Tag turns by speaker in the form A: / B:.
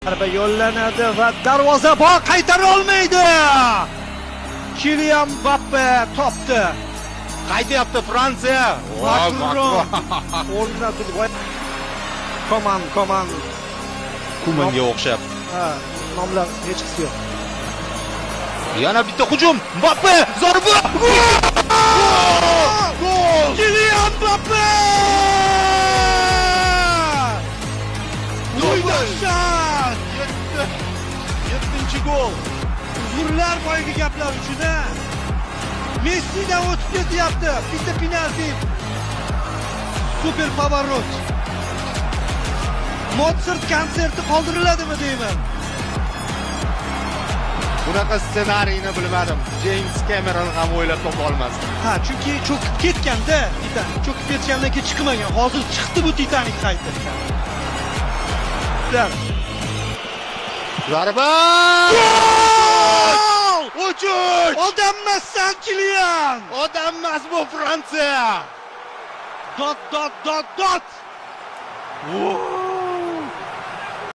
A: Zarba yo'llanadi va darvozabon qaytara olmaydi. Kylian Mbappe topdi.
B: Qaytyapti Fransiya.
A: Makron o'rnatildi. Koman.
B: Kumanga o'xshab.
A: Ha, nomlar hech qisi yo'q.
B: Yana bitta hujum. Mbappe zarba. Gol!
A: Kylian Mbappe! Dahshat!
B: 7-gol.
A: Uzrlar boyagi gaplar uchun Messidan o'tib ketyapti. Bitta penalti. Super pavarot. Mozart konserti qoldiriladimi deyman.
B: Bunaqa ssenariyni bilmadim. James Cameron ham o'ylab topa olmasdi.
A: Ha, chunki cho'kib ketganda, Titanik cho'kib ketgandan keyin chiqmagan. Hozir chiqdi bu Titanik qayta.
B: Zarba! Uchuch!
A: Odammassan Kylian!
B: Odammas bu Fransiya!
A: Dot.